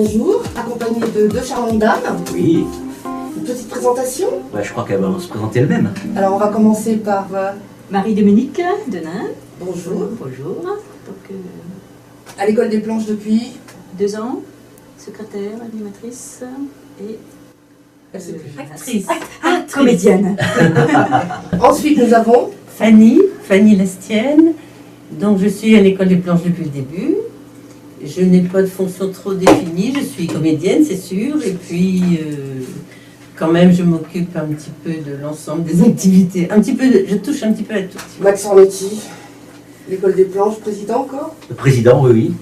bonjour, accompagnée de deux charmantes dames. Oui. Une petite présentation. Ouais, je crois qu'elles vont se présenter elles-mêmes. Alors on va commencer par... Marie-Dominique Denain. Bonjour. Bonjour. Donc, À l'école des planches depuis 2 ans, secrétaire, animatrice et actrice. Comédienne. Ensuite nous avons... Fanny Lestienne. Donc je suis à l'école des planches depuis le début. Je n'ai pas de fonction trop définie, je suis comédienne c'est sûr, et puis quand même je m'occupe un petit peu de l'ensemble des activités, je touche un petit peu à tout. Max Ornetti, l'école des planches, président encore. Le président, oui.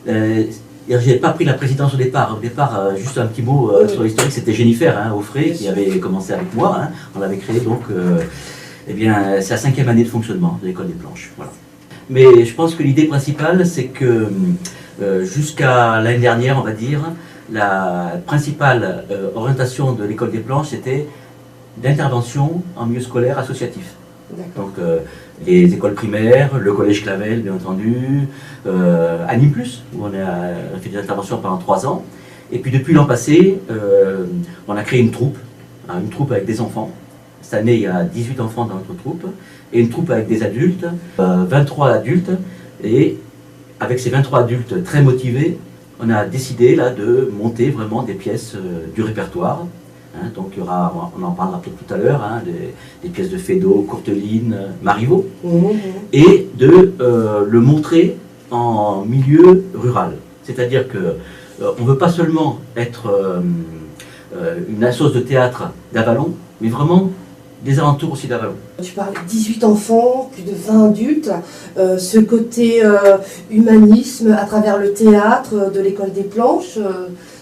Je n'avais pas pris la présidence au départ. Au départ, juste un petit mot sur l'historique, c'était Jennifer Offray qui avait commencé avec moi. On l'avait créé donc, c'est la 5e année de fonctionnement de l'école des planches. Voilà. Mais je pense que l'idée principale, c'est que jusqu'à l'année dernière, on va dire, la principale orientation de l'école des planches, c'était d'intervention en milieu scolaire associatif. Donc les écoles primaires, le collège Clavel, bien entendu, Anime Plus, où on a fait des interventions pendant 3 ans. Et puis depuis l'an passé, on a créé une troupe avec des enfants. Cette année, il y a 18 enfants dans notre troupe, et une troupe avec des adultes, 23 adultes, et avec ces 23 adultes très motivés, on a décidé là de monter vraiment des pièces du répertoire. Donc il y aura, on en parlera peut-être tout à l'heure, des pièces de Feydeau, Courteline, Marivaux, et de le montrer en milieu rural. C'est-à-dire que on ne veut pas seulement être une assoce de théâtre d'Avallon, mais vraiment des alentours aussi d'Avallon. Tu parles de 18 enfants, plus de 20 adultes, ce côté humanisme à travers le théâtre de l'école des planches,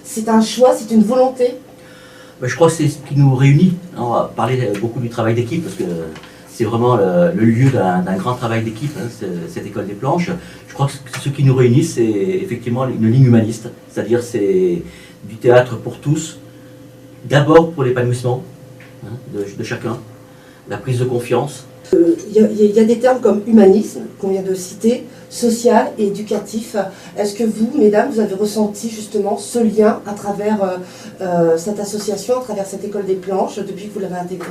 c'est un choix, c'est une volonté. Je crois que c'est ce qui nous réunit. On va parler beaucoup du travail d'équipe parce que c'est vraiment le lieu d'un grand travail d'équipe, cette école des planches. Je crois que ce qui nous réunit, c'est effectivement une ligne humaniste, c'est-à-dire c'est du théâtre pour tous, d'abord pour l'épanouissement de chacun, la prise de confiance. Il y a des termes comme humanisme, qu'on vient de citer, social et éducatif. Est-ce que vous, mesdames, vous avez ressenti justement ce lien à travers cette association, à travers cette école des planches, depuis que vous l'avez intégrée?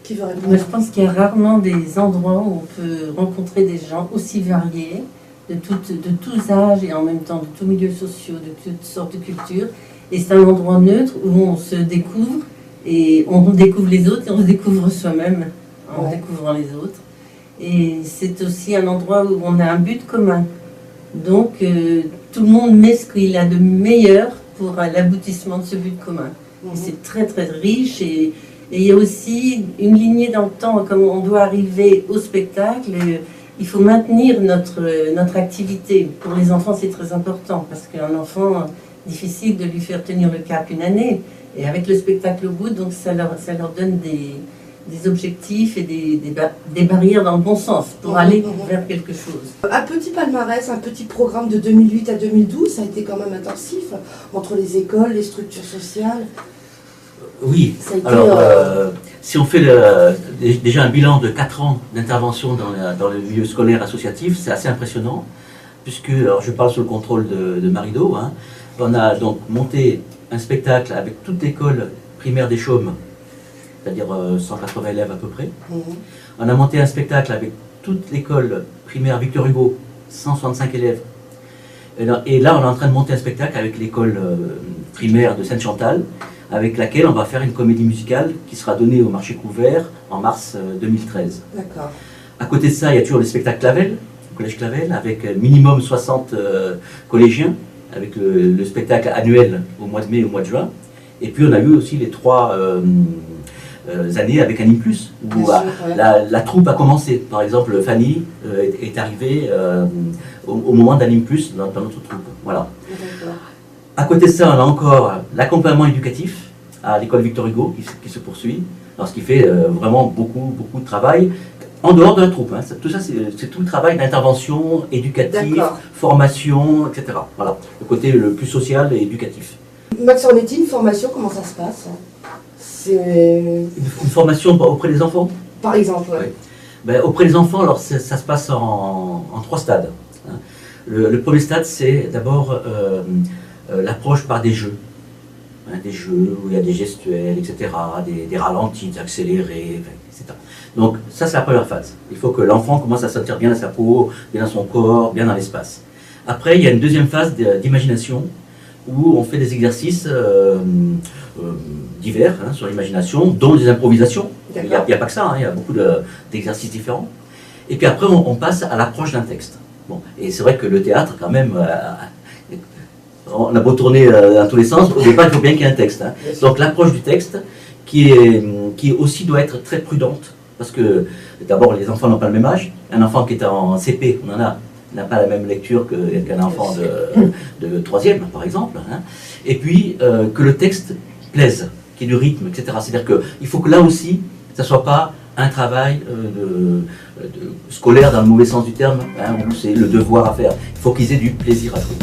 Qui veut répondre? Moi, je pense qu'il y a rarement des endroits où on peut rencontrer des gens aussi variés, de tous âges et en même temps de tous milieux sociaux, de toutes sortes de cultures. Et c'est un endroit neutre où on se découvre, et on découvre les autres et on se découvre soi-même en découvrant les autres. Et c'est aussi un endroit où on a un but commun. Donc tout le monde met ce qu'il a de meilleur pour l'aboutissement de ce but commun. Et c'est très très riche, et il y a aussi une lignée dans le temps, comme on doit arriver au spectacle, il faut maintenir notre activité. Pour les enfants c'est très important, parce qu'un enfant, difficile de lui faire tenir le cap une année. Et avec le spectacle au bout, donc ça leur donne des objectifs et des barrières dans le bon sens pour aller vers quelque chose. Un petit palmarès, un petit programme de 2008 à 2012, ça a été quand même intensif, entre les écoles, les structures sociales. Oui, ça a été, alors si on fait déjà un bilan de 4 ans d'intervention dans le milieu scolaire associatif, c'est assez impressionnant, puisque, alors je parle sous le contrôle de Marido, on a donc monté un spectacle avec toute l'école primaire des Chaumes, c'est-à-dire 180 élèves à peu près. On a monté un spectacle avec toute l'école primaire Victor Hugo, 165 élèves. Et là, on est en train de monter un spectacle avec l'école primaire de Sainte-Chantal, avec laquelle on va faire une comédie musicale qui sera donnée au marché couvert en mars 2013. D'accord. À côté de ça, il y a toujours le spectacle Clavel, le collège Clavel, avec minimum 60 collégiens, avec le spectacle annuel au mois de mai et au mois de juin. Et puis on a eu aussi les 3 années avec Anime Plus, où la troupe a commencé. Par exemple, Fanny est arrivée au moment d'Anime Plus dans notre troupe. Voilà. À côté de ça, on a encore l'accompagnement éducatif à l'école Victor Hugo qui se poursuit, ce qui fait vraiment beaucoup de travail. En dehors de la troupe, tout ça c'est tout le travail d'intervention éducative, formation, etc. Voilà, le côté le plus social et éducatif. Max Ornetti, une formation, comment ça se passe? C'est une formation auprès des enfants? Par exemple, auprès des enfants, alors ça se passe en 3 stades. Le premier stade, c'est d'abord l'approche par des jeux. Des jeux où il y a des gestuels, etc., des ralentis, des accélérés, etc. Donc ça c'est la première phase. Il faut que l'enfant commence à se sentir bien dans sa peau, bien dans son corps, bien dans l'espace. Après il y a une deuxième phase d'imagination où on fait des exercices divers sur l'imagination, dont des improvisations. Il n'y a pas que ça, il y a beaucoup d'exercices différents. Et puis après on passe à l'approche d'un texte. Bon. Et c'est vrai que le théâtre quand même... on a beau tourner dans tous les sens, au départ il faut bien qu'il y ait un texte. Donc l'approche du texte qui aussi doit être très prudente, parce que d'abord les enfants n'ont pas le même âge. Un enfant qui est en CP, n'a pas la même lecture qu'un enfant de 3e par exemple. Et puis que le texte plaise, qu'il y ait du rythme, etc. C'est-à-dire qu'il faut que là aussi, ça ne soit pas un travail scolaire dans le mauvais sens du terme, où c'est le devoir à faire. Il faut qu'ils aient du plaisir à jouer.